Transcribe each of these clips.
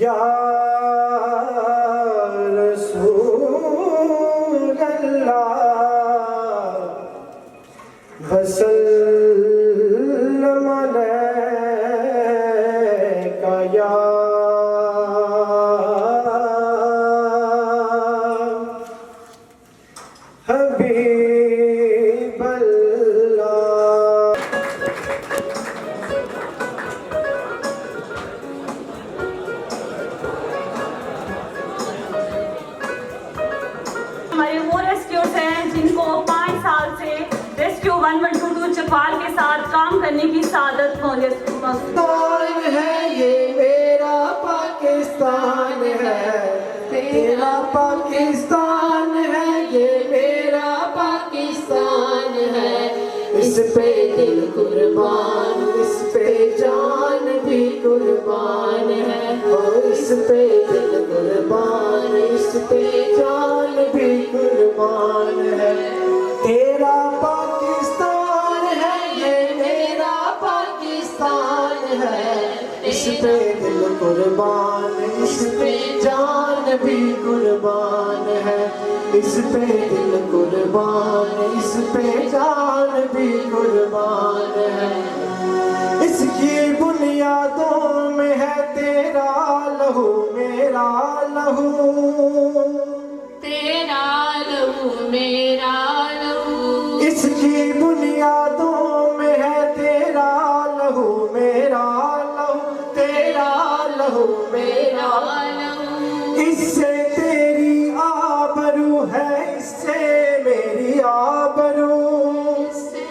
या रसूल अल्लाह वसल्लम अलैका या हबीब अल्लाह। हमारे वो रेस्क्यूअर्स हैं जिनको 5 साल से रेस्क्यू 1122 चपाल के साथ काम करने की सादत पाकिस्तान है ये मेरा पाकिस्तान है, तेरा पाकिस्तान है ये मेरा पाकिस्तान है। इस पे दिल कुर्बान, इस पे जान भी कुर्बान है। और इस पे दिल कुर्बान, इस पे जान भी कुर्बान है। तेरा पाकिस्तान है ये मेरा पाकिस्तान है। इस पे दिल कुर्बान, इस पे जान भी कुर्बान है। इस पे दिल कुर्बान, इस पे जान भी कुर्बान है। इसकी बुनियादों में है तेरा लहू मेरा लहू, तेरा लहू मेरा लहू। इसकी बुनियादों में है तेरा लहू मेरा लहू, तेरा लहू मेरा लहू। इससे तेरी आबरू है, इससे मेरी आबरू, इससे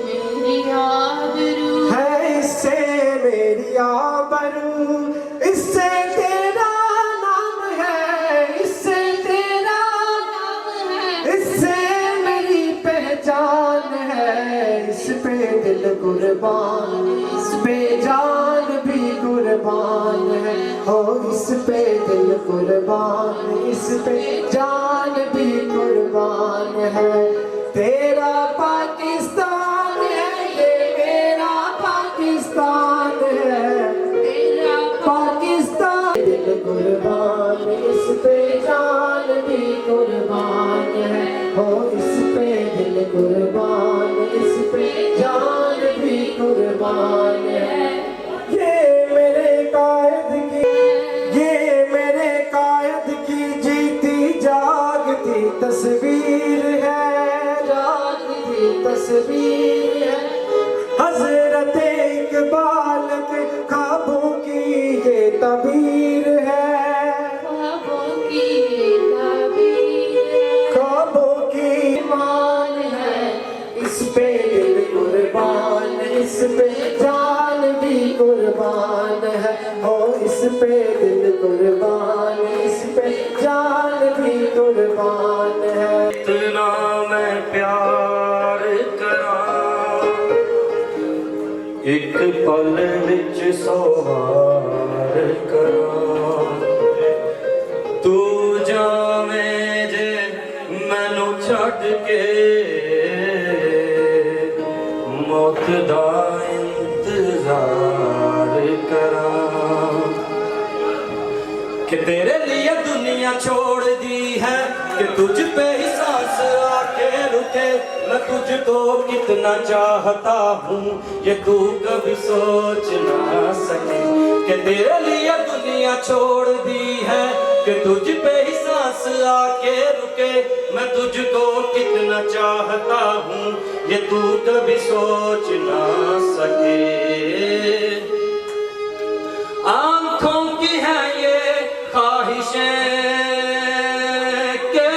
मेरी आबरू है इससे मेरी आबरू। इससे तेरा नाम है, इससे तेरा नाम है, इससे मेरी पहचान है। इस पे दिल कुर्बान, इस पे जान भी कुर्बान है। हो इस पे दिल कुर्बान, इस पे जान भी कुर्बान है। तेरा पाकिस्तान है ये मेरा पाकिस्तान है, तेरा पाकिस्तान। दिल कुर्बान, इस पे जान भी कुर्बान है। हो इस पे दिल कुर्बान, इस पे जान भी कुर्बान है। ये मेरे कायद की, ये मेरे कायद की जीती जागती तस्वीर है, जागती तस्वीर है। हजरत इकबाल के ख्वाबों की ये तबीर है, ख्वाबों की ताबीर है, ख्वाबों की मान है। इस पे दिल कुर्बान, इस पे जान भी कुर्बान है। हो इस पे दिल कुर्बान, इस पे जान भी कुर्बान है। इतना मैं प्यार करा एक पल विच 100 वार करा। तू जावें जे मैनू छड्ड के मौत दा इंतजार करा। कि तेरे लिए दुनिया छोड़ दी है, कि तुझ पे ही सांस आके रुके। मैं तुझको कितना चाहता हूँ ये तू कभी सोच ना सके। कि तेरे लिए दुनिया छोड़ दी है, कि तुझ पे ही सांस आके रुके। मैं तुझको कितना चाहता हूँ ये तू कभी सोच ना सके। आंखों की है ये ख्वाहिशें के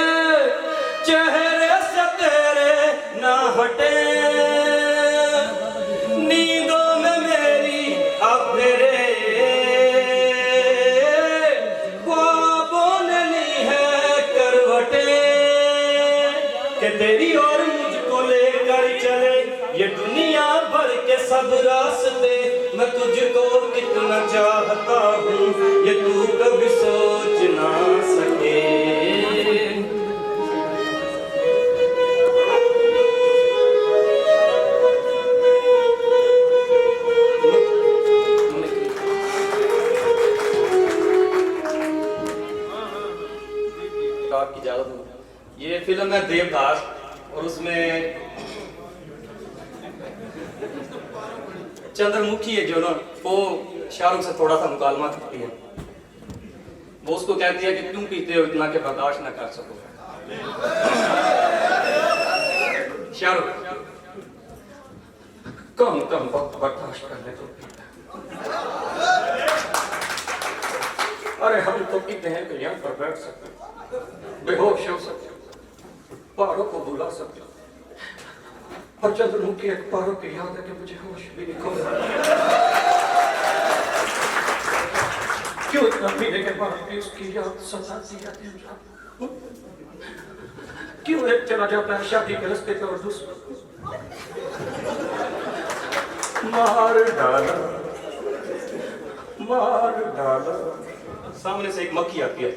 चेहरे से तेरे ना हटे। सब रास्ते, मैं तुझको कितना चाहता हूँ ये तू कभी सोच ना सके। आपकी इजाजत हो, ये फिल्म है देवदास और उसमें चंद्रमुखी है जो ना वो शाहरुख से थोड़ा सा मुकालमा करती है। वो उसको कहती है कि क्यों पीते हो इतना कि बर्दाश्त ना कर सको। शाहरुख कम कम वक्त बर्दाश्त कर ले तो अरे हम तो पीते हैं कि यहाँ पर बैठ सकते, बेहोश हो सकते, पहाड़ों को बुला सकते, और चंद्रमुखी एक पहाड़ों की याद है कि मुझे होश भी नहीं खो क्यों इतना पीने के बाद भी उसकी याद सताती रहती है। क्यों एक चला जाता है शादी के रास्ते पे और दूसरा मार डाला मार डाला। सामने से एक मक्खी आती है,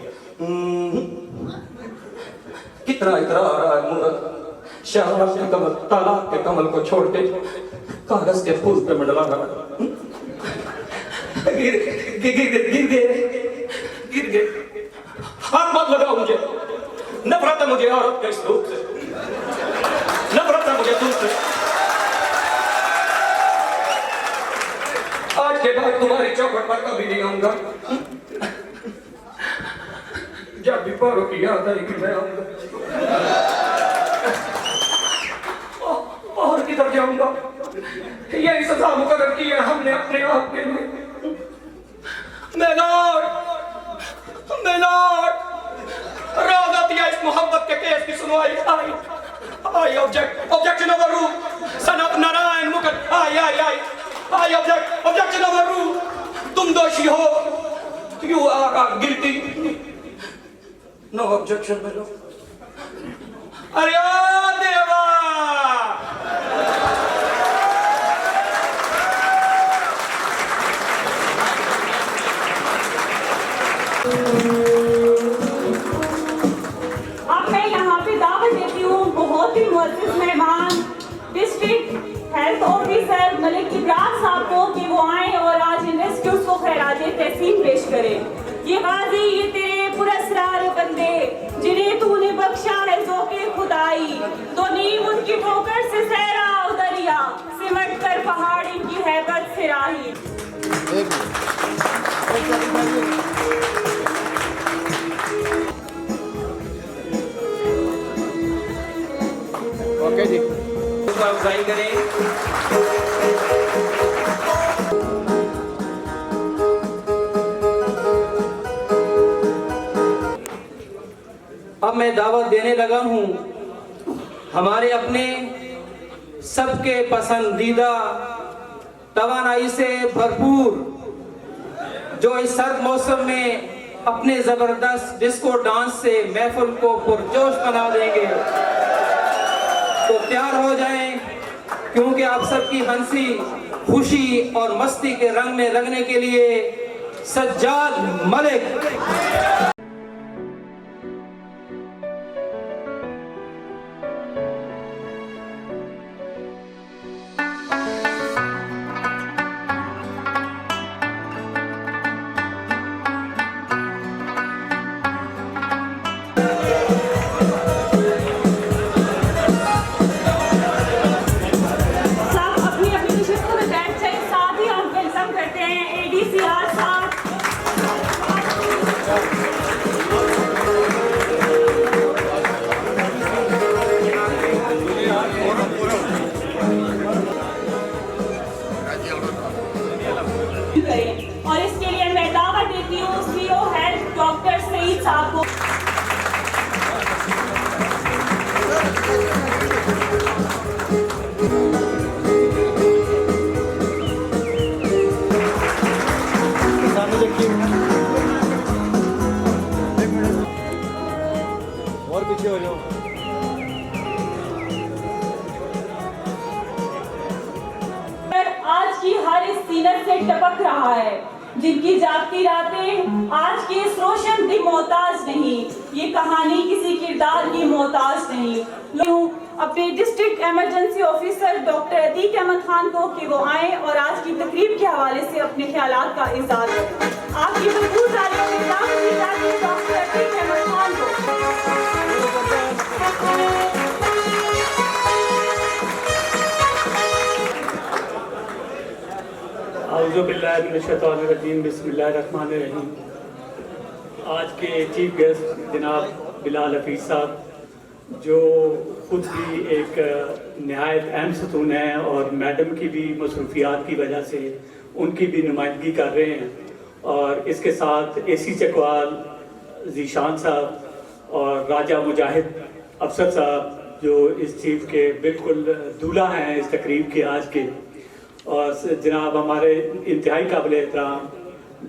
कितना इतरा आ रहा है मूरत, शाहबाज के कमल तालाब के कमल को छोड़ के कागज के फूल पे मंडला रहा। गिर गए। हाथ मत लगाओ मुझे, नफरत है मुझे औरत के इस रूप से, नफरत है मुझे तुमसे। आज के बाद तुम्हारी चौखट पर कभी नहीं आऊंगा। जब भी पारों की याद आएगी मैं आऊंगा। और किधर जाऊंगा? यही सजा मुकर्रर की है हमने अपने आप के लिए। इस मोहब्बत के केस की सुनवाई I objection overruled son of Narayan मुकद्दर आई ऑब्जेक्शन ओवररूल्ड। तुम दोषी हो, you are guilty, no objection मेलो। अरे ओ देवा अब मैं यहाँ पे दावत देती हूँ बहुत ही मुअज़्ज़िज़ मेहमान district health officer Malik Ibrar साहब को कि वो आए और आज इन रेस्क्यूज को खैरात तहसीन पेश करें। ये गाजी, ये तेरे पुरस्कार बंदे जिन्हें तूने बख्शा है ज़ौक़े खुदाई, तो नीम उनकी ठोकर से सहरा उदरिया, सिमट कर पहाड़ इनकी हैबत से राही। ओके जी, अफजाई करें। अब मैं दावत देने लगा हूं हमारे अपने सबके पसंदीदा तवानाई से भरपूर जो इस सर्द मौसम में अपने जबरदस्त डिस्को डांस से महफिल को पुरजोश बना देंगे। तो तैयार हो जाएं, क्योंकि आप सबकी हंसी, खुशी और मस्ती के रंग में रंगने के लिए सज्जाद मलिक। और इसके लिए मैं दावा देती हूँ सीओ हेल्थ डॉक्टर सईद साहब को। और पीछे हो जाओ। टपक रहा है, जिनकी जागती रातें आज की इस रोशन की मोहताज नहीं, ये कहानी किसी किरदार की मोहताज नहीं। अपने district emergency officer doctor Atiq Ahmed Khan को कि वो आए और आज की तकरीब के हवाले से अपने ख्यालात का इज़हार करें। आपकी भरपूर तालियों में दावत दी जाती है डॉक्टर अतीक अहमद खान को। औज़ु बिल्लाहि मिनश शैतानिर रजीम, बिस्मिल्लाहिर्रहमानिर्रहीम। आज के चीफ गेस्ट जनाब बिलाल हफीज़ साहब, जो खुद भी एक नहायत अहम सतून है और मैडम की भी मसरूफियात की वजह से उनकी भी नुमाइंदगी कर रहे हैं, और इसके साथ AC चकवाल ज़ीशान साहब और राजा मुजाहिद अफसर साहब, जो इस चीफ के बिल्कुल दूल्हा हैं इस तकरीब के आज के, और जनाब हमारे इंतहाई काबिल एहतराम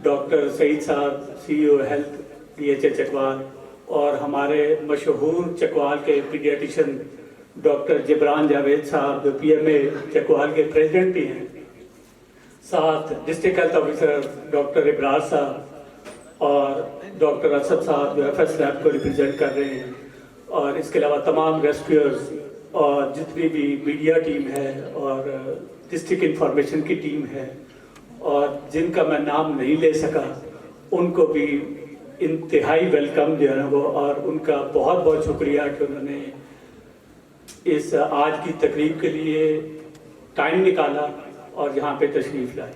डॉक्टर सईद साहब CEO हेल्थ DHA चकवाल, और हमारे मशहूर चकवाल के पीडियाटिशन डॉक्टर जिब्रान जावेद साहब, जो PMA चकवाल के प्रेसिडेंट भी हैं, साथ district health officer doctor Ibrar साहब और डॉक्टर असद साहब, जो FS लैब को रिप्रेजेंट कर रहे हैं, और इसके अलावा तमाम रेस्क्यूअर्स और जितनी भी मीडिया टीम है और डिस्ट्रिक्ट इंफॉर्मेशन की टीम है, और जिनका मैं नाम नहीं ले सका उनको भी इंतहाई वेलकम जो है वो, और उनका बहुत बहुत शुक्रिया कि उन्होंने इस आज की तकरीब के लिए टाइम निकाला और यहाँ पे तशरीफ़ लाए।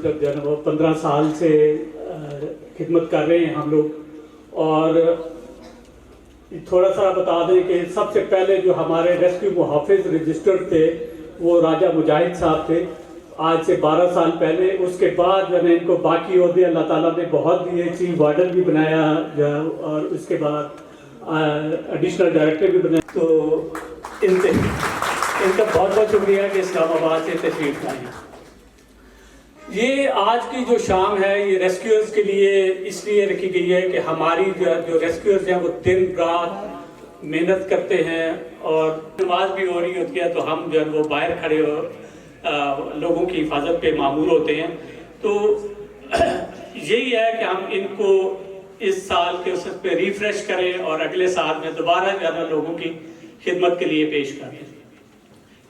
जब जो है वो 15 साल से खिदमत कर रहे हैं हम लोग, और थोड़ा सा बता दें कि सबसे पहले जो हमारे रेस्क्यू मुहाफिज रजिस्टर्ड थे वो राजा मुजाहिद साहब थे, आज से 12 साल पहले। उसके बाद मैंने इनको बाकी ओहदे अल्लाह ताला ने बहुत दिए, चीफ वार्डन भी बनाया और उसके बाद एडिशनल डायरेक्टर भी बनाया। तो इनका बहुत बहुत शुक्रिया कि इस्लामाबाद से तशरीफ लाए। ये आज की जो शाम है ये रेस्क्यूअर्स के लिए इसलिए रखी गई है कि हमारी जो रेस्क्यूअर्स हैं वो दिन रात मेहनत करते हैं, और नमाज भी हो रही होती है तो हम जो है वो बाहर खड़े हो लोगों की हिफाजत पे मामूर होते हैं। तो यही है कि हम इनको इस साल के उस पे रिफ्रेश करें और अगले साल में दोबारा ज़्यादा लोगों की खिदमत के लिए पेश करें।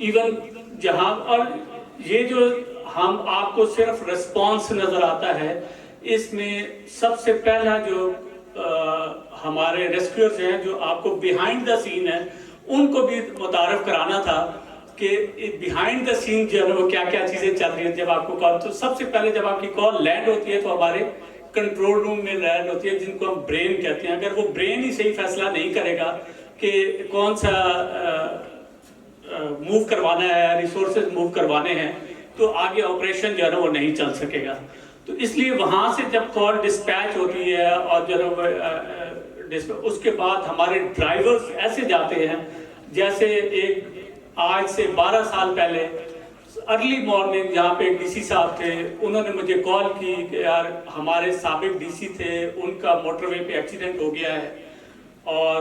इवन जहां, और ये जो हम आपको सिर्फ रिस्पॉन्स नज़र आता है, इसमें सबसे पहला जो हमारे रेस्क्यूअर्स हैं जो आपको बिहाइंड द सीन है उनको भी मुतारफ कराना था कि बिहाइंड द सीन जो है वो क्या क्या चीज़ें चल रही हैं। जब आपको कॉल, तो सबसे पहले जब आपकी कॉल लैंड होती है तो हमारे कंट्रोल रूम में लैंड होती है, जिनको हम ब्रेन कहते हैं। अगर वो ब्रेन ही सही फैसला नहीं करेगा कि कौन सा मूव करवाना है, रिसोर्सेज मूव करवाने हैं, तो आगे ऑपरेशन जो है ना वो नहीं चल सकेगा। तो इसलिए वहाँ से जब कॉल डिस्पैच होती है और जो है उसके बाद हमारे ड्राइवर्स ऐसे जाते हैं, जैसे एक आज से 12 साल पहले अर्ली मॉर्निंग जहाँ पे DC साहब थे, उन्होंने मुझे कॉल की कि यार हमारे साबिक DC थे, उनका मोटरवे पे एक्सीडेंट हो गया है और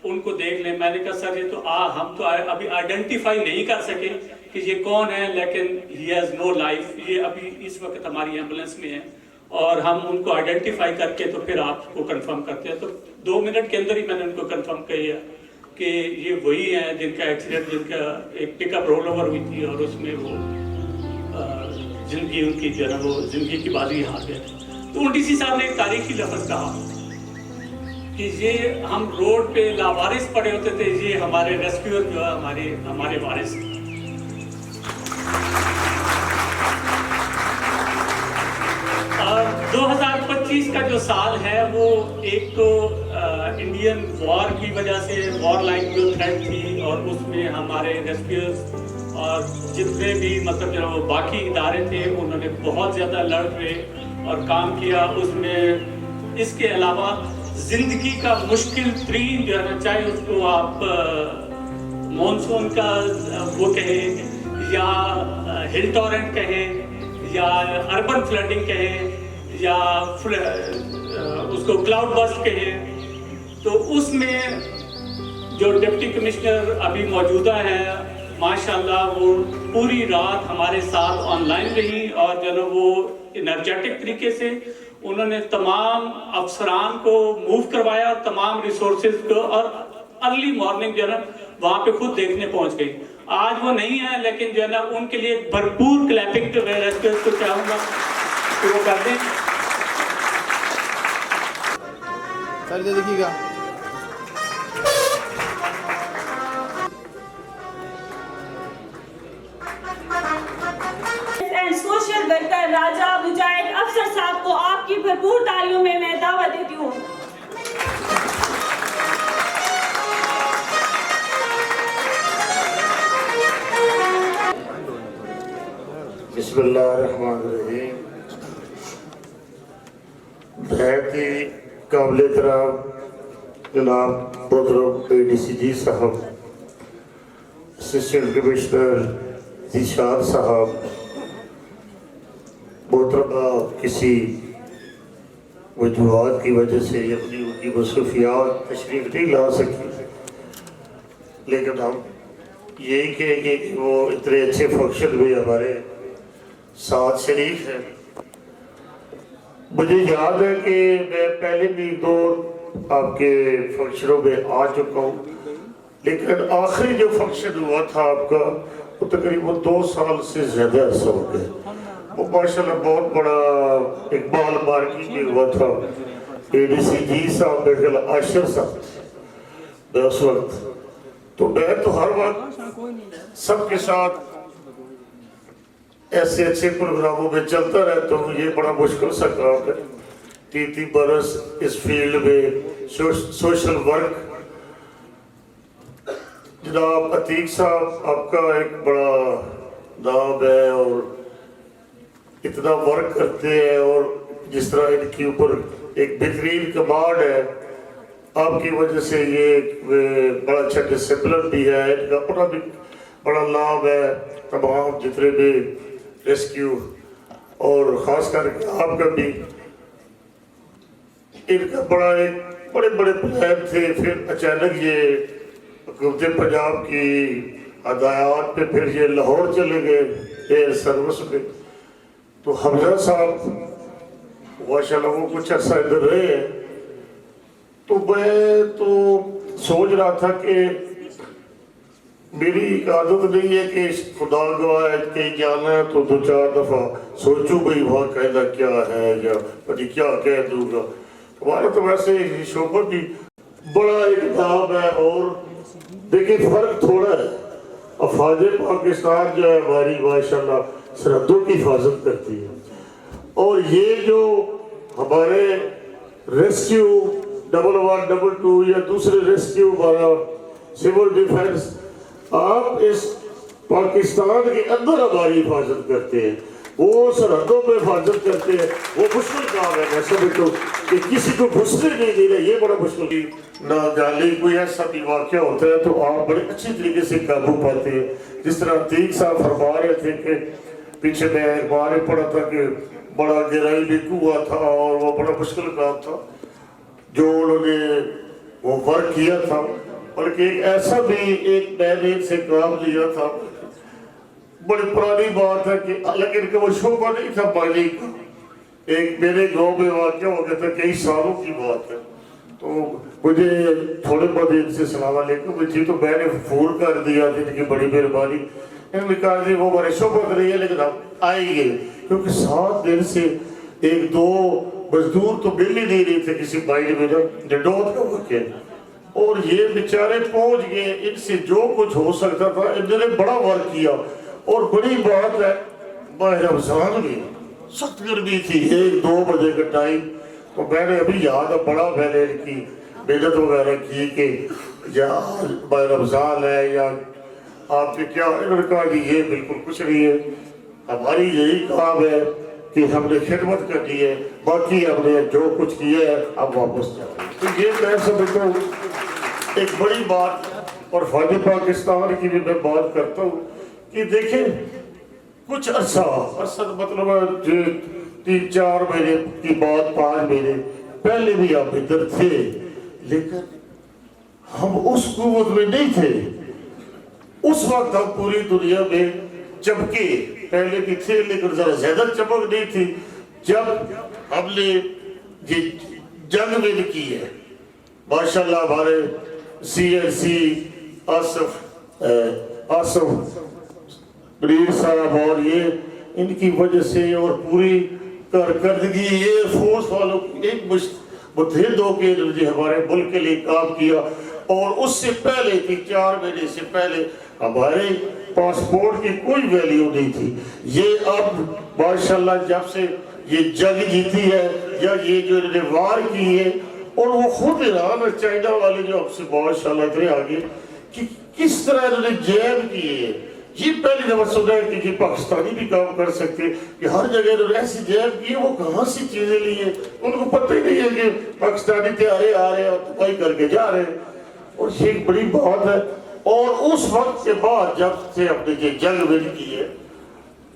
उनको देख लें। मैंने कहा सर ये तो हम तो अभी आइडेंटिफाई नहीं कर सके कि ये कौन है, लेकिन ही हैज़ नो लाइफ, ये अभी इस वक्त हमारी एम्बुलेंस में है और हम उनको आइडेंटिफाई करके तो फिर आपको कंफर्म करते हैं। तो 2 मिनट के अंदर ही मैंने उनको कंफर्म किया कि ये वही हैं जिनका एक्सीडेंट, जिनका एक पिकअप रोल ओवर हुई थी और उसमें वो जिंदगी उनकी जो है वो जिंदगी की बाजी हार गए। तो DC साहब ने एक तारीखी लफ्ज़ कहा कि ये हम रोड पे लावारिस पड़े होते थे, ये हमारे रेस्क्यूअर जो है हमारे वारिस। 2025 का जो साल है वो एक तो इंडियन वॉर की वजह से वॉर लाइक जो थ्रेट थी, और उसमें हमारे रेस्क्यूअर्स और जितने भी मतलब जो वो बाकी इदारे थे उन्होंने बहुत ज़्यादा लड़ रहे और काम किया उसमें। इसके अलावा ज़िंदगी का मुश्किल तरीन जो है ना, चाहे उसको आप मॉनसून का वो कहें या हिल टॉरेंट कहें या अर्बन फ्लडिंग कहें या उसको क्लाउड बस्ट कहें, तो उसमें जो डिप्टी कमिश्नर अभी मौजूदा है माशाल्लाह वो पूरी रात हमारे साथ ऑनलाइन रही और जो है वो एनर्जेटिक तरीके से उन्होंने तमाम अफसरान को मूव करवाया और तमाम रिसोर्सेज को, और अर्ली मॉर्निंग जो है ना वहाँ पे खुद देखने पहुँच गई। आज वो नहीं है, लेकिन जो है ना उनके लिए भरपूर क्लैपिंग को चाहूँगा कि वो कर दें। देखिएगा एंड सोशल वर्कर राजा मुजाहिद अफसर साहब को आपकी भरपूर तालियों में मैं दावत देती हूँ। बिस्मिल्लाहिर्रहमानिर्रहीम। बहुत ही काबिल एहतराम जनाब मोहतरम ADCG साहब, असिस्टेंट कमिश्नर ज़ीशान साहब, मोहतरमा किसी वजूहात की वजह से अपनी उनकी मसरूफियात तशरीफ नहीं ला सकी, लेकिन हम यही कहेंगे कि वो इतने अच्छे फंक्शन में हमारे साथ शरीक है। मुझे याद है कि मैं पहले भी 2 आपके फंक्शनों में आ चुका हूँ, लेकिन आखिरी जो फंक्शन हुआ था आपका वो तकरीबन 2 साल से ज़्यादा अर्सा हो गया। वो माशाल्लाह बहुत बड़ा इकबाल मार्की में हुआ था। ADCG साहब मेरे ख्याल आशिर साहब उस वक्त, तो मैं तो हर वक्त सबके साथ ऐसे अच्छे प्रोग्रामों में चलता रहता हूँ। ये बड़ा मुश्किल सा काम है, 30 बरस इस फील्ड में सोशल वर्क। जनाब अतीक साहब आपका एक बड़ा नाम है और इतना वर्क करते हैं, और जिस तरह इनके ऊपर एक बेहतरीन कमांड है, आपकी वजह से ये बड़ा अच्छा डिसिप्लिन भी है, इनका अपना भी बड़ा नाम है। तमाम जितने भी रेस्क्यू और ख़ास करके आपका भी, इनका बड़ा एक बड़े बड़े प्लान थे। फिर अचानक ये हुकूमत पंजाब की हदायत पे फिर ये लाहौर चले गए एयर सर्विस में, तो हमजा साहब माशाल्लाह वो कुछ अर्सा इधर रहे हैं। तो मैं तो सोच रहा था कि मेरी आदत नहीं है कि खुदा गवाह है कहीं जाना है तो 2-4 दफ़ा सोचूं भाई वहाँ कहना क्या है या पता क्या कह दूंगा। हमारा तो वैसे शोभा भी बड़ा एक नाम है, और देखिए फ़र्क थोड़ा है। अफवाज पाकिस्तान जो है हमारी माशाल्लाह सरहदों की हिफाजत करती है, और ये जो हमारे रेस्क्यू 1122 या दूसरे रेस्क्यू हमारा सिविल डिफेंस, आप इस पाकिस्तान के अंदर हमारी हिफाजत करते हैं, वो सरहदों में हिफाजत करते हैं। वो मुश्किल काम है, मैं समझता हूँ कि किसी को घुसने नहीं दे रहे, ये बड़ा मुश्किल। ना जाली कोई ऐसा भी वाक़या होता है तो आप बड़े अच्छी तरीके से काबू पाते हैं। जिस तरह अतीक साहब फरमा रहे थे कि पीछे मैं अखबार में पढ़ा था कि बड़ा गहराई भी हुआ था और वो बड़ा मुश्किल काम था जो उन्होंने वो वर्क किया था, बल्कि एक ऐसा भी एक मैंने से काम लिया था। बड़ी पुरानी बात है कि लेकिन वो शोभा नहीं था मालिक का। एक मेरे गांव में वाक़या हो गया था, कई सालों की बात है। तो मुझे थोड़े बहुत इनसे सलाम अलैकुम जी, तो मैंने फोन कर दिया थी, इनकी बड़ी मेहरबानी। इन्होंने कहा जी वो हमारे शोभा नहीं है लेकिन हम आएंगे, क्योंकि 7 दिन से 1-2 मजदूर तो मिल ही नहीं रहे थे किसी बाइट में, जडोत का वाक़या, और ये बेचारे पहुंच गए। इनसे जो कुछ हो सकता था इन्होंने बड़ा वर्क किया। और बड़ी बात है माह रमज़ान में सख्त गर्मी थी, 1-2 बजे का टाइम, तो मैंने अभी याद है बड़ा मैंने इनकी मेहनत वगैरह की कि या माह रमज़ान है या आपके क्या। इन्होंने कहा कि ये बिल्कुल कुछ नहीं है, हमारी यही काम है कि हमने खिदमत करनी है, बाकी हमने जो कुछ किया है अब वापस जाए। तो ये मैं समझता हूँ एक बड़ी बात। और फ़ौज पाकिस्तान की भी मैं बात करता हूँ कि देखें कुछ अरसा मतलब 3-4 महीने की बात, 5 महीने पहले भी आप इधर थे, लेकिन हम उस कुव्वत में नहीं थे, उस वक्त हम पूरी दुनिया में चमके, पहले भी थे लेकिन जरा ज्यादा चमक नहीं थी जब हमने ये जंग विन की है। माशाल्लाह हमारे CNC आसफ बरीर साहब और ये इनकी वजह से और पूरी कारकर्दगी एयरफोर्स वालों की एक मुतहद होकर हमारे मुल्क के लिए काम किया। और उससे पहले थी 4 महीने से पहले हमारे पासपोर्ट की कोई वैल्यू नहीं थी। ये अब माशाल्लाह जब से ये जंग जीती है या ये जो इन्होंने वार की है, और वो खुद ईरान और चाइना वाले जो आपसे माशाल्लाह इतने आगे कि किस तरह इन्होंने जैम किए है। ये पहली दफा सुना है कि पाकिस्तानी भी काम कर सकते कि हर जगह इन्होंने ऐसी जैम की है। वो कहाँ से चीजें ली है उनको पता ही नहीं है कि पाकिस्तानी तैयारे आ रहे हैं और तबाही करके जा रहे हैं, और ये एक बड़ी बात है। और उस वक्त के बाद जब से अपने ये जंग विन की है,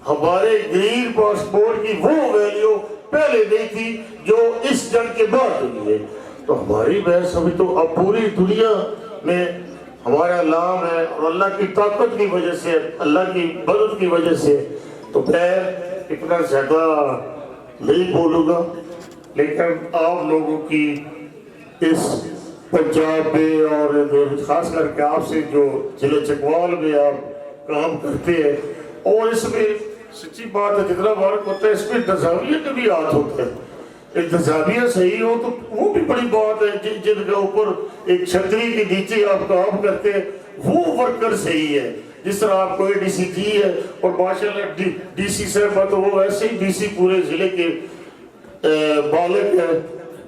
हमारे ग्रीन पासपोर्ट की वो वैल्यू पहले नहीं थी जो इस जंग के बाद हुई है। तो हमारी बहस अभी तो अब पूरी दुनिया में हमारा नाम है, और अल्लाह की ताकत की वजह से, अल्लाह की मदद की वजह से। तो मैं इतना ज्यादा नहीं बोलूँगा, लेकिन आप लोगों की इस पंजाब में और खास करके आपसे जो जिले चकवाल में आप काम करते हैं, और इसमें सच्ची बात है जितना वर्क होता है इसमें इंतजामिया का भी हाथ होता है। इंतजामिया सही हो तो वो भी बड़ी बात है। जिनका ऊपर एक छतरी के नीचे आप काम करते हैं वो वर्कर सही है। जिस तरह आपको ADCG है और माशाल्लाह DC साहब तो वो वैसे ही DC पूरे जिले के मालिक है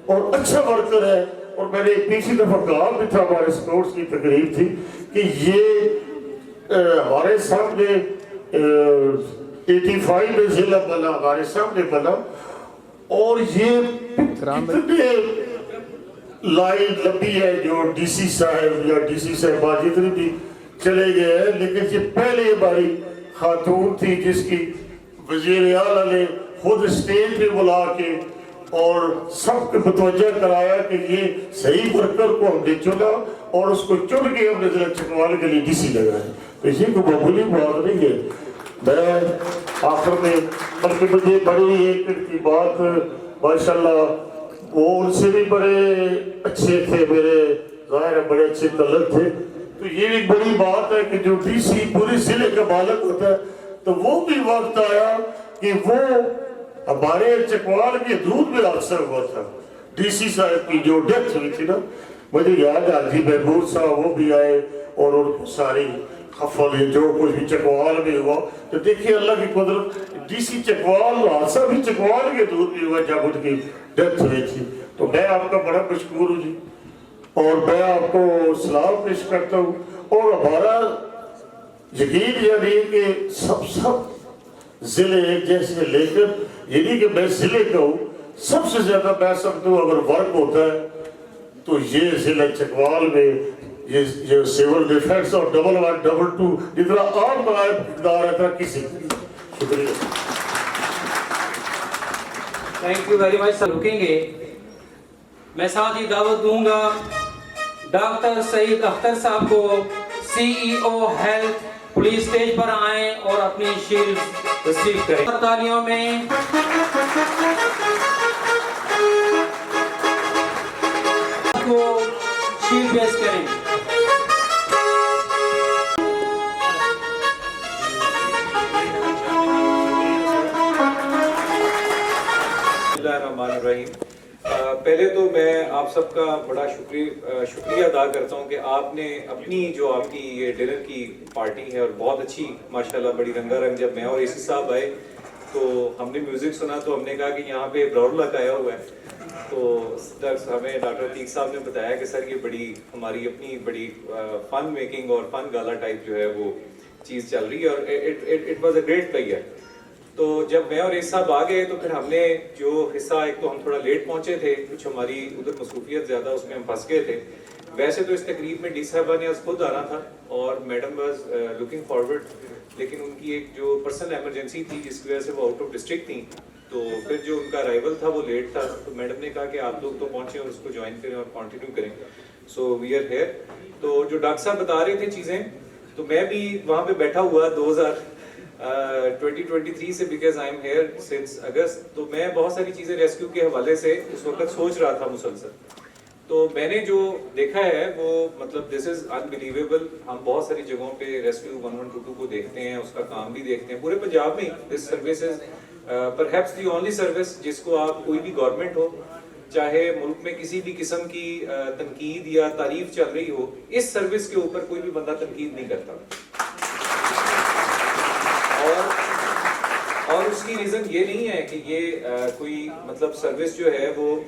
और अच्छा वर्कर है। और मैंने पिछली दफा कहा भी था, हमारे स्पोर्ट्स की तकरीब थी कि ये हमारे सामने 85 में जिला बना, हमारे सामने बना, और ये कितने लाइन लंबी है जो DC साहब या DC साहबा जितने भी चले गए हैं, लेकिन ये पहले हमारी खातून थी जिसकी वजीर आला ने खुद स्टेज पे बुला के और सबको मुतवज्जा कराया कि ये सही वर्कर को हमने चुना और उसको चुन के हमने जिला चकवाल के लिए DC लगाया। तो ये कोई मामूली बात नहीं है। मैं आखिर में बल्कि मुझे बड़ी एक की बात माशाल्लाह वो उनसे भी बड़े अच्छे थे, मेरे जाहिर है बड़े अच्छे तल्लुक थे। तो ये भी बड़ी बात है कि जो DC पूरे जिले का मालिक होता है, तो वो भी वक्त आया कि वो हमारे चकवाल के दूध में अक्सर हुआ था। DC साहब की जो डेथ हुई थी ना, मुझे याद आती महबूब साहब वो भी आए और उनको सारी खफल जो कुछ भी चकवाल में हुआ। तो देखिए अल्लाह की कुदरत, DC चकवाल हादसा भी चकवाल के दूध में हुआ जब उनकी डेथ हुई थी। तो मैं आपका बड़ा मशकूर हूँ जी, और मैं आपको सलाम पेश करता हूँ। और हमारा यकीन यानी कि सब जिले एक जैसे, लेकर यदि कि मैं जिले का हूँ सबसे ज्यादा मैं समझता हूँ अगर वर्क होता है तो ये जिला चकवाल में ये सिविल डिफेंस और 1122 जितना आम इकदार है किसी। शुक्रिया, थैंक यू वेरी मच। रुकेंगे, मैं साथ ही दावत दूंगा डॉक्टर सईद अख्तर साहब को, CEO हेल्थ, पुलिस स्टेज पर आए और अपनी शील्ड रिसीव करें। तालियों में को शील्ड पेश करें। पहले तो मैं आप सबका बड़ा शुक्रिया अदा करता हूँ कि आपने अपनी जो आपकी ये डिनर की पार्टी है और बहुत अच्छी माशाल्लाह बड़ी रंगारंग। जब मैं और AC साहब आए तो हमने म्यूजिक सुना तो हमने कहा कि यहाँ पे ब्राउड लक आया हुआ है। तो हमें डॉक्टर अतीक साहब ने बताया कि सर ये बड़ी हमारी अपनी बड़ी फन मेकिंग और फन गाला टाइप जो है वो चीज़ चल रही है और it was a great player. तो जब मैं और साहब आ गए तो फिर हमने जो हिस्सा, एक तो हम थोड़ा लेट पहुंचे थे, कुछ हमारी उधर मसरूफियत ज़्यादा उसमें हम फंस गए थे। वैसे तो इस तकरीब में डी साहबा ने खुद आना था और मैडम वाज लुकिंग फॉरवर्ड, लेकिन उनकी एक जो पर्सनल एमरजेंसी थी जिसकी वजह से वो आउट ऑफ डिस्ट्रिक्ट थी। तो फिर जो उनका अराइवल था वो लेट था, तो मैडम ने कहा कि आप लोग तो पहुँचे और उसको ज्वाइन करें और कंटिन्यू करें। So we are here. तो जो डॉक्टर साहब बता रहे थे चीज़ें, तो तो मैं भी वहाँ पे बैठा हुआ 2023 से, because I am here since August, तो मैं बहुत सारी चीज़ें रेस्क्यू के हवाले से उस वक्त सोच रहा था मुसलसल। तो मैंने जो देखा है वो मतलब दिस इज अनबिलीवेबल। हम बहुत सारी जगहों पे रेस्क्यू 1122 को देखते हैं, उसका काम भी देखते हैं पूरे पंजाब में। This service is perhaps the only service जिसको आप, कोई भी गवर्नमेंट हो, चाहे मुल्क में किसी भी किस्म की तनकीद या तारीफ चल रही हो, इस सर्विस के ऊपर कोई भी बंदा तनकीद नहीं करता। और उसकी रीजन ये नहीं है कि ये कोई मतलब सर्विस जो है वो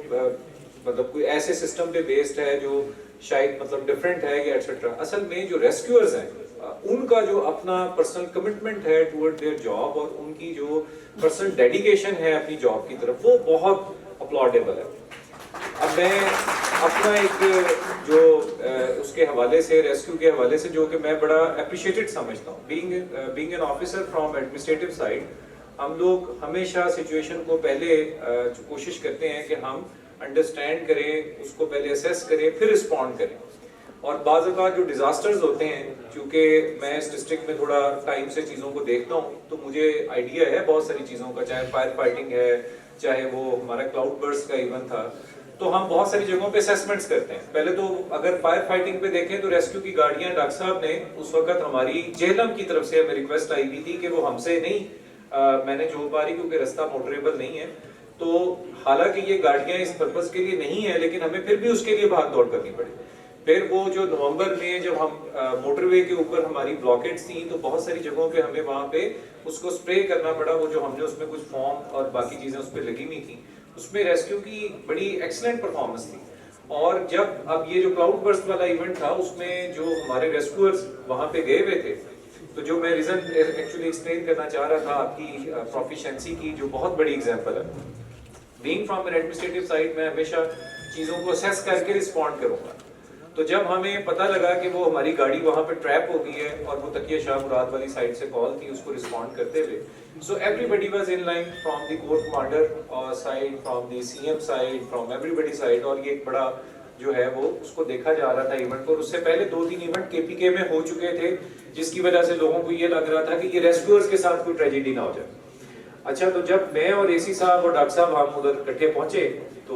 मतलब कोई ऐसे सिस्टम पे बेस्ड है जो शायद मतलब डिफरेंट है या एटसेट्रा। असल में जो रेस्क्यूअर्स हैं उनका जो अपना पर्सनल कमिटमेंट है टुवर्ड देयर जॉब और उनकी जो पर्सनल डेडिकेशन है अपनी जॉब की तरफ, वो बहुत अपलॉडेबल है। अब मैं अपना एक जो उसके हवाले से, रेस्क्यू के हवाले से, जो कि मैं बड़ा अप्रिशिएटेड समझता हूँ, being an officer from administrative side, हम लोग हमेशा सिचुएशन को पहले कोशिश करते हैं कि हम अंडरस्टैंड करें, उसको पहले असेस करें, फिर रिस्पॉन्ड करें। और बाज़ औक़ात जो डिजास्टर्स होते हैं, क्योंकि मैं इस डिस्ट्रिक्ट में थोड़ा टाइम से चीज़ों को देखता हूँ, तो मुझे आइडिया है बहुत सारी चीज़ों का, चाहे फायर फाइटिंग है, चाहे वो हमारा क्लाउड बर्स्ट का इवेंट था, तो हम बहुत सारी जगहों पे असेसमेंट्स करते हैं। पहले तो अगर फायर फाइटिंग पे देखें तो रेस्क्यू की गाड़ियां, डॉक्टर साहब ने उस वक्त हमारी जेहलम की तरफ से हमें रिक्वेस्ट आई हुई थी कि वो हमसे नहीं मैनेज हो पा रही क्योंकि रास्ता मोटरेबल नहीं है। तो हालांकि ये गाड़ियां इस पर्पस के लिए नहीं है, लेकिन हमें फिर भी उसके लिए भाग दौड़ करनी पड़ी। फिर वो जो नवंबर में जब हम मोटरवे के ऊपर हमारी ब्लॉकेट्स थी, तो बहुत सारी जगहों पे हमें वहाँ पे उसको स्प्रे करना पड़ा। वो जो हमने उसमें कुछ फॉर्म और बाकी चीजें उस पर लगी हुई थी, उसमें रेस्क्यू की बड़ी एक्सीलेंट परफॉर्मेंस थी। और जब अब ये जो क्लाउड बर्स्ट वाला इवेंट था, उसमें जो हमारे रेस्क्यूअर्स वहाँ पे गए हुए थे, तो जो मैं रीजन एक्चुअली एक्सप्लेन करना चाह रहा था आपकी प्रोफिशिएंसी की, जो बहुत बड़ी एग्जांपल है। Being from N administrative side, मैं हमेशा चीज़ों को असेस करके रिस्पॉन्ड करूँगा। तो जब हमें पता लगा कि वो हमारी गाड़ी वहाँ पे ट्रैप हो गई है और वो तकिया शाह मुराद वाली साइड से कॉल थी उसको रिस्पॉन्ड करते हुए, so everybody was in line from the core commander side, from the CM side, from everybody side. और ये एक बड़ा जो है वो उसको देखा जा रहा था इवेंट को। उससे पहले 2-3 इवेंट केपीके में हो चुके थे, जिसकी वजह से लोगों को ये लग रहा था कि ये रेस्क्यूअर्स के साथ कोई ट्रेजेडी ना हो जाए। अच्छा, तो जब मैं और एसी साहब और डॉक्टर साहब हम उधर इकट्ठे पहुंचे, तो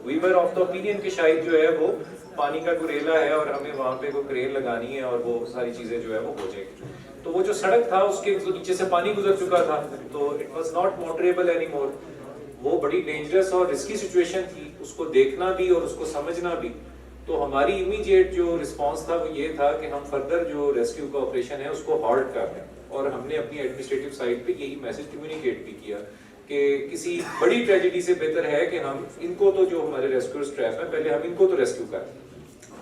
we were of the opinion कि शायद जो है वो पानी का गुरेला है और हमें वहाँ पे कोई क्रेन लगानी है और वो सारी चीजें जो है वो हो जाएगी। तो वो जो सड़क था उसके नीचे से पानी गुजर चुका था, तो it was not motorable anymore. वो बड़ी डेंजरस और रिस्की सिचुएशन थी, उसको देखना भी और उसको समझना भी। तो हमारी इमीडिएट जो रिस्पॉन्स था वो ये था कि हम फर्दर जो रेस्क्यू का ऑपरेशन है उसको हॉल्ट कर दें। और हमने अपनी एडमिनिस्ट्रेटिव साइड पे यही मैसेज कम्युनिकेट भी किया कि किसी बड़ी ट्रेजेडी से बेहतर है कि हम इनको, तो जो हमारे रेस्क्यूअर्स ट्रैप है, पहले हम इनको तो रेस्क्यू करें।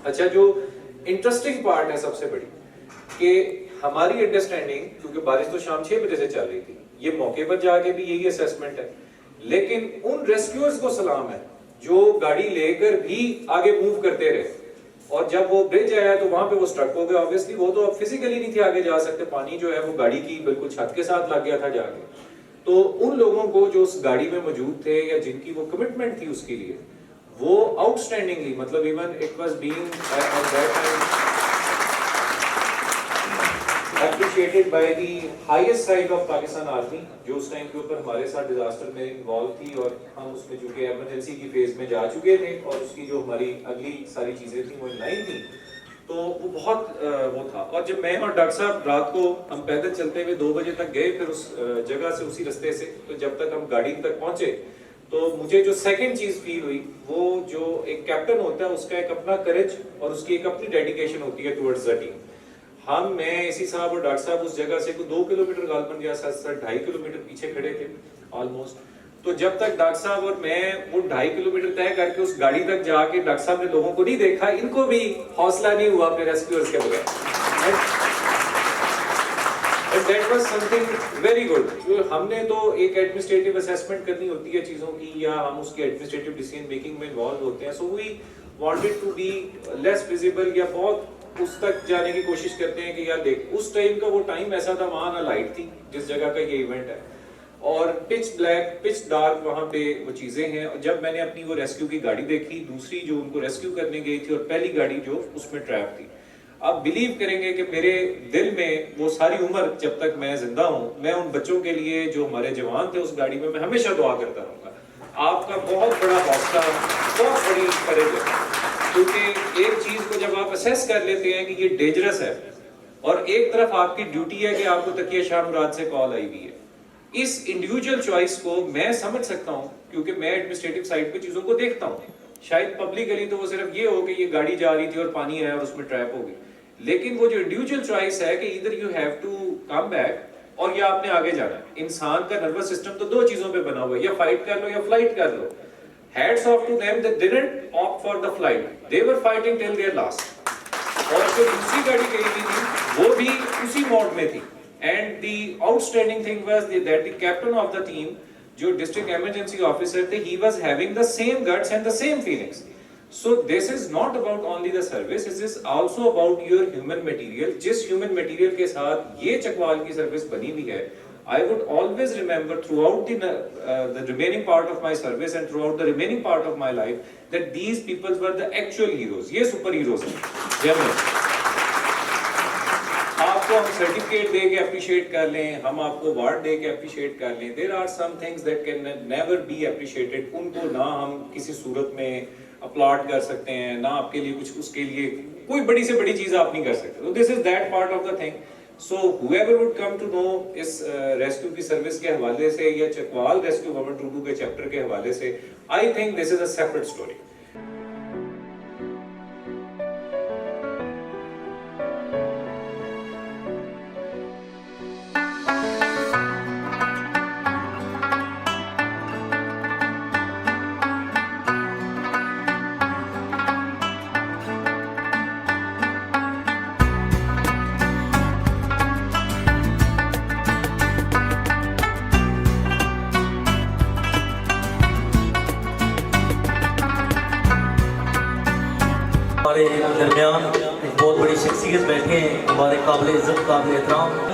अच्छा, जो इंटरेस्टिंग पार्ट है सबसे बड़ी, कि हमारी अंडरस्टैंडिंग, क्योंकि बारिश तो शाम 6 बजे से चल रही थी, ये मौके पर जाके भी यही असेसमेंट है, लेकिन उन रेस्क्यूअर्स को सलाम है जो गाड़ी लेकर भी आगे मूव करते रहे। और जब वो ब्रिज आया तो वहां पे वो स्ट्रक हो गया। ऑब्वियसली वो तो अब फिजिकली नहीं थे आगे जा सकते, पानी जो है वो गाड़ी की बिल्कुल छत के साथ लग गया था जाके। तो उन लोगों को जो उस गाड़ी में मौजूद थे या जिनकी वो कमिटमेंट थी उसके लिए, वो आउटस्टैंडिंगली, मतलब even it was being at that time appreciated by the highest side of Pakistan Army, जो उस टाइम के ऊपर हमारे साथ डिजास्टर में इन्वॉल्व थी और हम उसमें चूंकि इमरजेंसी की फेज में जा चुके थे और उसकी जो हमारी अगली सारी चीजें थी वो इन लाइन थी, तो वो बहुत वो था। और जब मैं और डॉक्टर साहब रात को हम पैदल चलते हुए 2 बजे तक गए, फिर उस जगह से उसी रास्ते से, तो जब तक हम गाड़ी तक पहुंचे, तो मुझे जो सेकंड चीज फील हुई, वो जो एक कैप्टन होता है उसका एक अपना करेज और उसकी एक अपनी डेडिकेशन होती है टुवर्ड्स द टीम। मैं एसी साहब और डॉक्टर साहब उस जगह से 2 किलोमीटर गालबन या 2.5 किलोमीटर पीछे खड़े थे ऑलमोस्ट। तो जब तक डॉक्टर साहब और मैं वो 2.5 किलोमीटर तय करके उस गाड़ी तक जाके डॉक्टर साहब ने लोगों को नहीं देखा, इनको भी हौसला नहीं हुआ अपने रेस्क्यूअर्स के बगैर। That was something very good. हमने तो एक एडमिनिस्ट्रेटिव असेसमेंट करनी होती है चीजों की, या हम उसके एडमिनिस्ट्रेटिव डिसीजन मेकिंग में इन्वॉल्व होते हैं, so we wanted to be less visible या बहुत उस तक जाने की कोशिश करते हैं कि यार देख, उस टाइम का वो टाइम ऐसा था, वहां ना लाइट थी जिस जगह का ये इवेंट है, और पिच ब्लैक, पिच डार्क वहां पे वो चीजें हैं। और जब मैंने अपनी वो रेस्क्यू की गाड़ी देखी, दूसरी जो उनको रेस्क्यू करने गई थी, और पहली गाड़ी जो उसमें ट्रैप थी, आप बिलीव करेंगे कि मेरे दिल में वो सारी उम्र जब तक मैं जिंदा हूँ, मैं उन बच्चों के लिए जो हमारे जवान थे उस गाड़ी में, मैं हमेशा दुआ करता रहूंगा। आपका बहुत बड़ा हौसला, बहुत बड़ी करेज है, क्योंकि एक चीज को जब आप असेस कर लेते हैं कि ये डेंजरस है और एक तरफ आपकी ड्यूटी है कि आपको तकिया शाह मुराद से कॉल आई हुई है, इस इंडिविजुअल चॉइस को मैं समझ सकता हूँ क्योंकि मैं एडमिनिस्ट्रेटिव साइड पे चीजों को देखता हूँ। शायद पब्लिकली तो वो सिर्फ ये हो कि ये गाड़ी जा रही थी और पानी आया और उसमें ट्रैप हो गई, लेकिन वो जो इंडिविजुअल चॉइस है कि इधर you have to come back और या आपने आगे जाना है। इंसान का नर्वस सिस्टम तो दो चीजों पे बना हुआ है, या फाइट कर लो या फ्लाइट कर लो। Hats off to them, they didn't opt for the flight, they were fighting till their last. और जो दूसरी गाड़ी गई हुई थी वो भी उसी मोड में थी। And the outstanding thing was that the captain of the team, जो डिस्ट्रिक्ट इमरजेंसी ऑफिसर थे, he was having the same guts and the same feelings. So this is not about only the service, it is also about your human material. जिस human material के साथ ये चकवाल की service बनी हुई है, I would always remember throughout the remaining part of my service and throughout the remaining part of my life that these people were the actual heroes. ये super heroes हैं, genuine. आपको हम सर्टिफिकेट दे के appreciate कर लें, हम आपको award दे के अप्रिशिएट कर लें, there are some things that can never be appreciated. उनको ना हम किसी सूरत में अपलॉड कर सकते हैं, ना आपके लिए कुछ, उसके लिए कोई बड़ी से बड़ी चीज आप नहीं कर सकते। तो this is that part of the thing. So however would come to know इस रेस्क्यू की सर्विस के हवाले से या चकवाल रेस्क्यू 122 के चैप्टर के हवाले से, I think this is a separate story. हमारे दरमियान एक बहुत बड़ी शख्सियत बैठे हैं, हमारे काबिल इज्जत, काबिल एहतराम।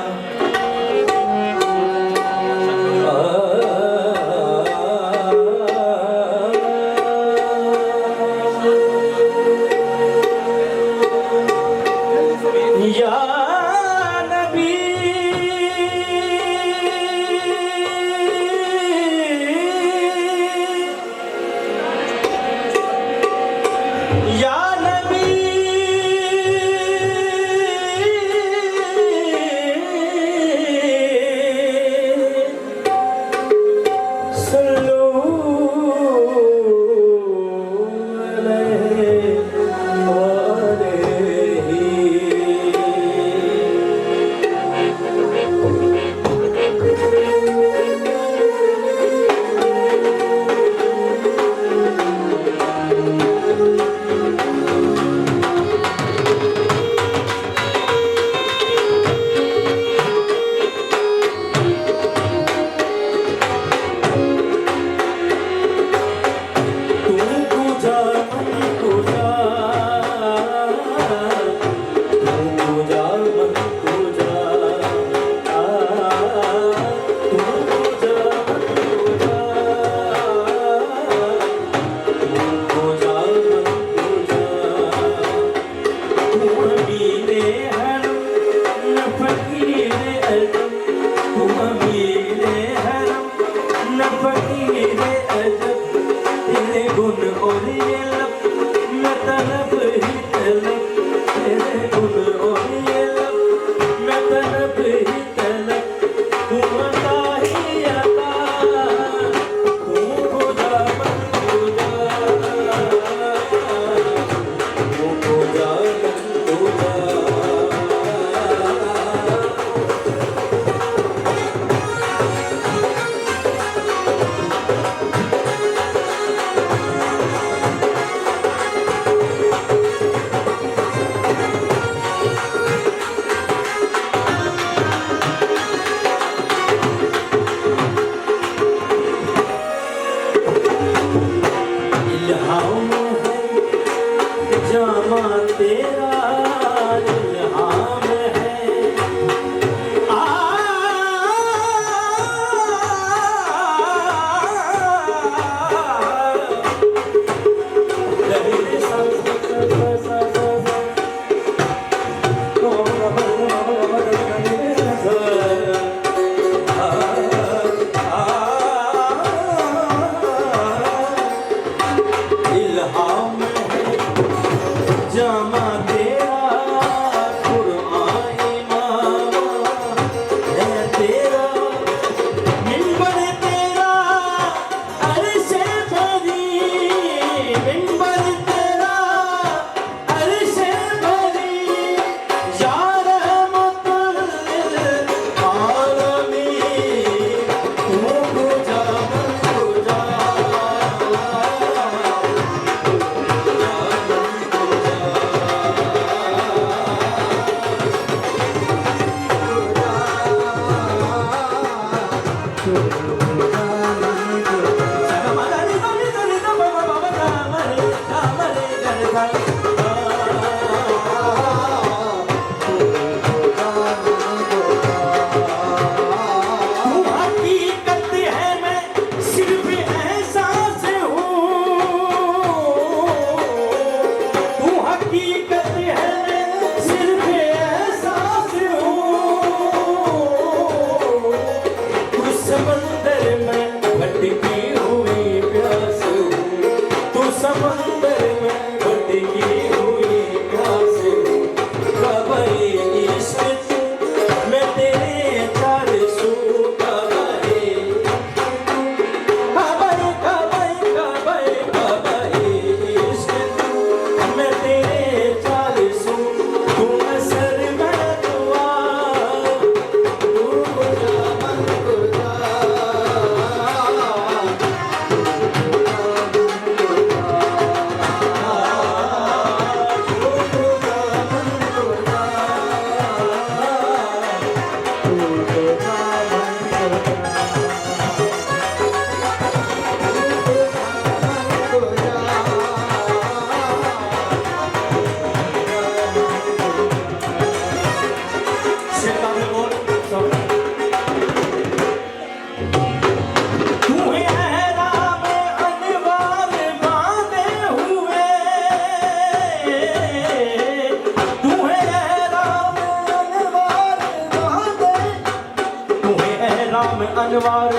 अनवार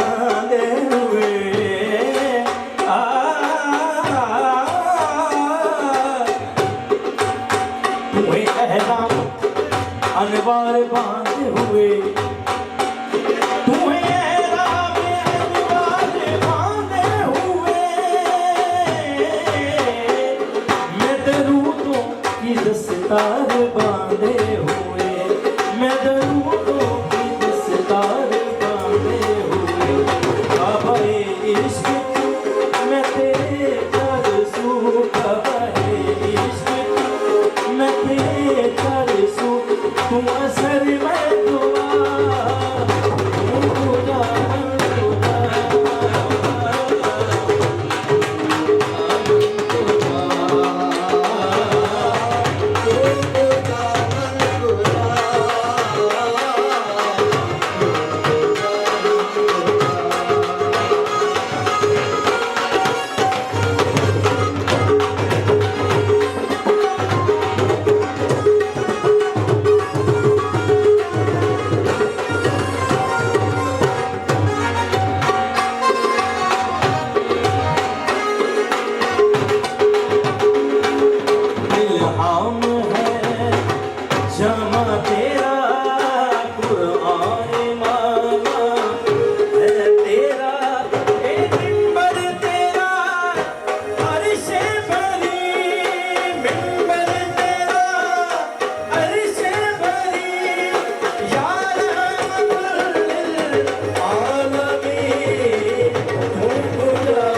बांधे हुए तुम्हें एहराम अनवार बांधे हुए तुम्हें एहराम अनवार बांधे हुए मैं दरूदों की दस्तार बांधे हुए मैं दरूदों की दस्तार बांधे हुए काबे इश्क मैं तेरे तरसू काबे इश्क मैं तेरे तरसू तुम असर में दुआ तुम खुदा इल्हाम है जमा तेरा कुरान मामा है तेरा ए मिंबर तेरा अर्शे भरी मिंबर तेरा अर्शे भरी या रहमतुल आलमीन तुम खुदा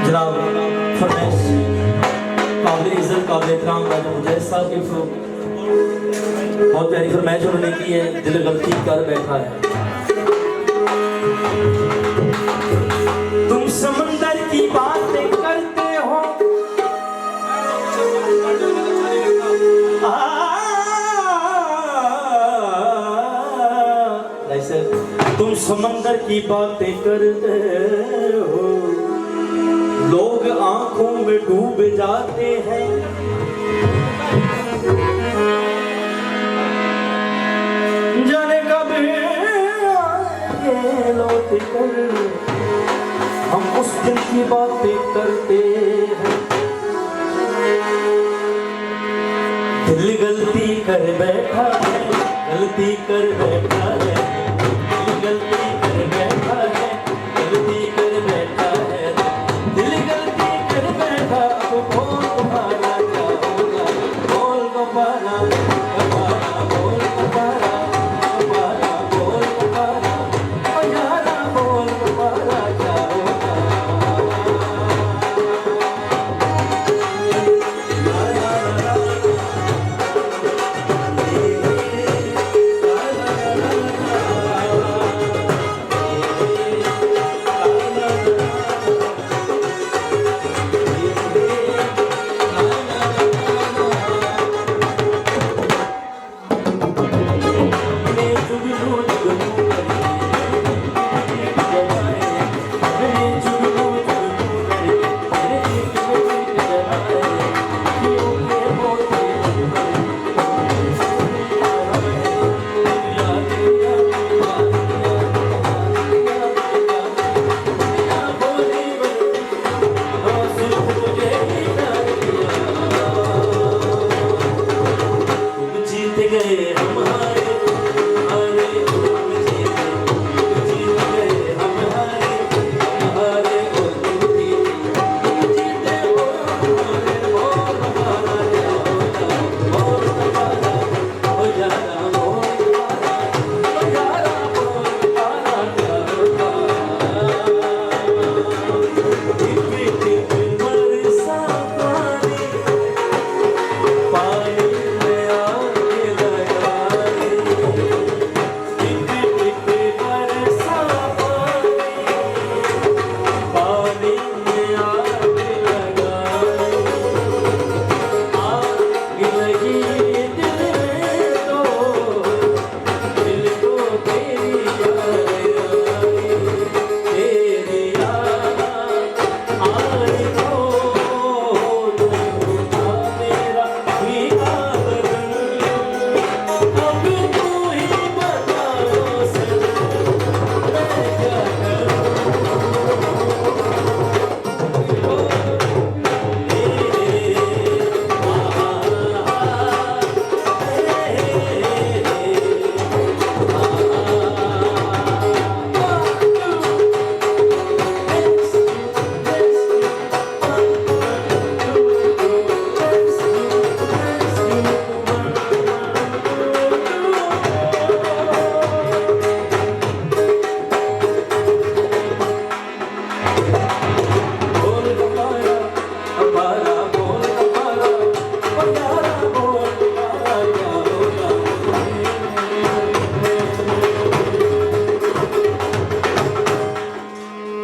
जनाब फरमाइश काबिल इज्जत काबिल एहतराम राजा मुजैद साहब की बहुत प्यारी फरमाइश उन्होंने की है दिल गलती कर बैठा है तुम समंदर की बातें करते हो ऐसे तुम समंदर की बातें करते हो लोग आंखों में डूब जाते हैं जाने कब आएंगे बातें कर, हम उस दिन की बातें करते हैं। दिल गलती कर बैठा है, गलती कर बैठा है,